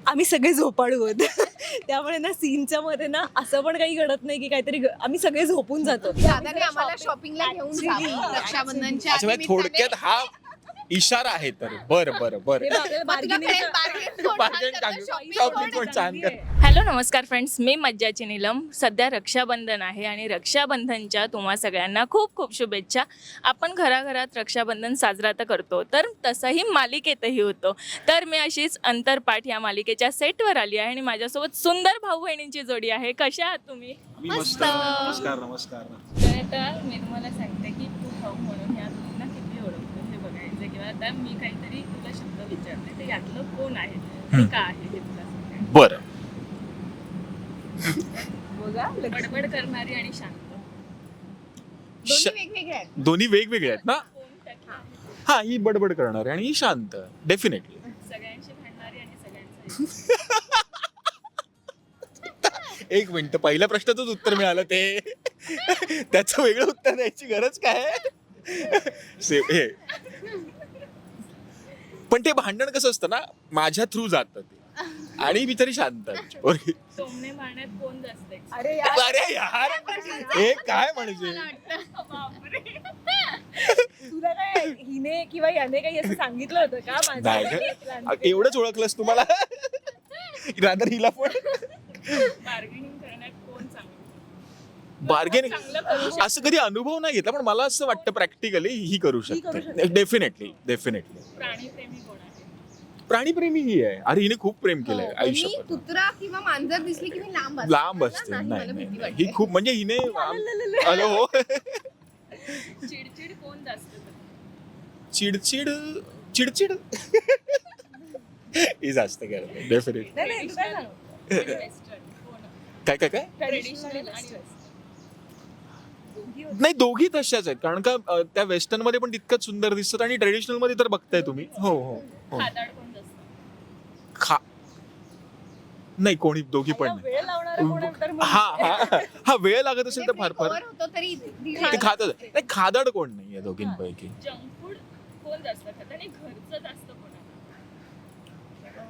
आम्ही सगळे झोपाळू आहोत. त्यामुळे ना सीनच्या मध्ये ना असं पण काही घडत नाही की काहीतरी आम्ही सगळे झोपून जातो. दादाने आम्हाला शॉपिंगला घेऊन जावं रक्षाबंधनच्या अच्छा म्हणजे थोडक्यात हा इशारा आहे तर बरं बरं बरं शॉपिंग पण छान कर. हॅलो नमस्कार फ्रेंड्स, मी मज्जाची नीलम. सध्या रक्षाबंधन आहे आणि रक्षाबंधनच्या तुम्हा सगळ्यांना खूप खूप शुभेच्छा. आपण घराघरात रक्षाबंधन साजरा तर करतो, तर तसंही मालिकेतही होतो. तर मी अशीच अंतरपाठ या मालिकेच्या सेटवर आली आहे आणि माझ्यासोबत सुंदर भाऊ बहिणींची जोडी आहे. कशा आहात तुम्ही? मी मस्त. नमस्कार नमस्कार. तर आता मी तुम्हाला सांगते की तू भाऊ म्हणून या दोघींना किती ओळखतो हे बघायचं, किंवा आता मी काहीतरी तुला शब्द विचारते तर यातलं कोण आहे हे का आहे हे तुला सांगते. बरं बघा बडबड करणारी आणि शांत. दोन्ही वेगवेगळे आहेत. दोन्ही वेगवेगळे आहेत ना. कोण टक्के आहे? हा ही बडबड करणार आणि ही शांत. डेफिनेटली. सगळ्यांशी भांडणारी आणि सगळ्यांचं एक मिनिट, पहिल्या प्रश्नातच उत्तर मिळालं ते. त्याचं वेगळं उत्तर द्यायची गरज काय? हे पण ते भांडण कसं असतं ना, माझ्या थ्रू जातं ते आणि मी तरी शांत. टोमणे मारण्यात कोण जास्त आहे? अरे अरे यार हे काय म्हणजे बापरे. तुला काय हिने किंवा याने काही असं सांगितलं होतं का नाही ग, एवढंच ओळखलंस तुम्हाला. रादर हिला पण बार्गेनिंग करण्यात कोण चांगलं? बार्गेनिंग चांगलं करू शकतो. असं कधी अनुभव नाही घेतला, पण मला असं वाटतं प्रॅक्टिकली ही करू शकते. Definitely definitely. प्राणीप्रेमी कोण आहे? प्राणीप्रेमी ही आहे. अरे हिने खूप प्रेम केलंय मी आयुष्यात. कुत्रा किंवा मांजर दिसली की मी लांब असते. नाही, नाही मला नाही भीती नाही. वाटते. ही खूप म्हणजे हिने हॅलो हो. चिडचिड कोण जास्त करतं? चिडचिड चिडचिड ही जास्त करते डेफिनेटली. नाही नाही तू काय सांग Western कोण? काय काय काय Traditional आणि नाही, दोघी तशाच आहेत. कारण का त्या वेस्टर्न मध्ये पण तितकंच सुंदर दिसतात आणि ट्रेडिशनल मध्ये तर बघताय तुम्ही. हो हो हो. खादाड कोण जास्त? खा नाही, कोणी दोघी पण नाही. वेळ लावणारा कोण आहे तर मग- हा हा हा वेळ लागत असेल तर फार फार होतो तरी ते खातच नाही. खादाड कोण नाही दोघींपैकी. जंक फूड कोण जास्त खातं आणि घरचं जास्त कोण आहे?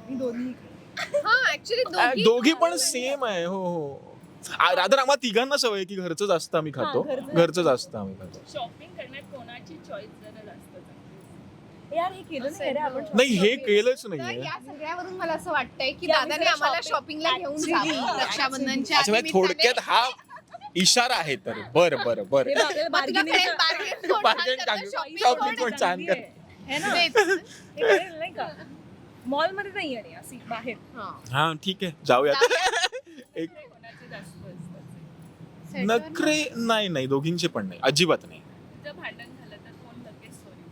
मी दोन्ही हा ऍक्च्युली दोघी पण सेम आहे. हो हो. रादर आम्हाला तिघांना सवय आहे की घरचं जास्त आम्ही खातो. हा, घरचं घरचं जास्त आम्ही खातो. शॉपिंग करण्यात कोणाची चॉईस जरा जास्त चांगली? यार हे केलं नाही रे आपण नाही हे केलंच तर नाहीये. या सगळ्यावरून मला असं वाटतंय की की आम्ही दादाने जरा आम्हाला shopping- शॉपिंगला घेऊन Actually, जावं रक्षाबंधनच्या अच्छा म्हणजे थोडक्यात हा इशारा आहे तर. बरं बरं बरं. आपल्याला bargaining Shopping पण छान कर. है ना हे करेल नाही का मॉल मध्ये नाही आणि अशी बाहेर हा ठीक आहे, जाऊयात. एक कोणाचे जास्त असतात? नखरे नाही नाही, दोघींचे पण नाही, अजिबात नाही. जर भांडण झालं तर कोण लगेच सॉरी?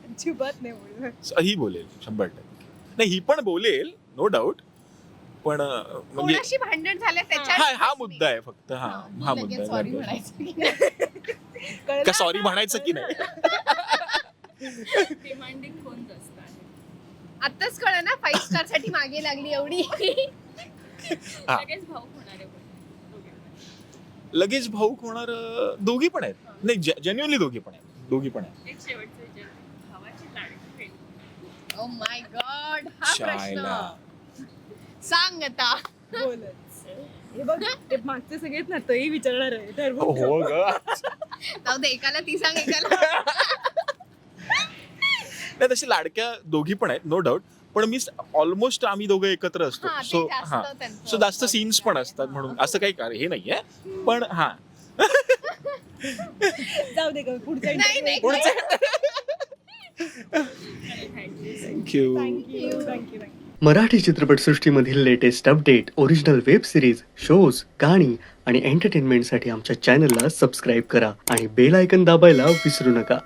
अजिबात नाही बोलणार. ही बोलेल 100%. नाही ही पण बोलेल नो डाऊट, पण म्हणजे कोणाशी भांडण झालं हा मुद्दा आहे फक्त. हा मुद्दा सॉरी आहे. म्हणायचं का सॉरी म्हणायचं की नाही? डिमांडिंग कोण जास्त आहे? आताच कळ ना 5 स्टार साठी मागे लागली एवढी. हा. लगेच भाऊ होणार आहे कोण? दोघे. लगेच भाऊक होणार दोघी पण आहेत. नाही जेन्युअनली दोघी पण आहेत. दोघी पण आहेत. एक शेवटचं विचारते, भावाची Ladki Bahin? Oh my God हा शायला. प्रश्न सांग आता. बोलच हे बघ ते मागचे सगळेच ना तोही विचारणार आहे ठरवून हो ग. जाऊ दे, एकाला ती सांग एकाला. नाही तशी लाडक्या दोघी पण आहेत नो डाऊट, पण मी ऑलमोस्ट आम्ही दोघं एकत्र असतो. हा, ते सो जास्त हा त्यांचं. सो जास्त सीन्स पण असतात म्हणून असं काही हे नाहीये. पण हा जाऊ दे का पुढच्या नाही, नाही. थँक्यू. थँक्यू मराठी चित्रपटसृष्टीमधील latest update, original web series, shows, गाणी आणि एंटरटेनमेंटसाठी आमच्या चॅनलला सबस्क्राईब करा आणि बेल आयकॉन दाबायला विसरू नका.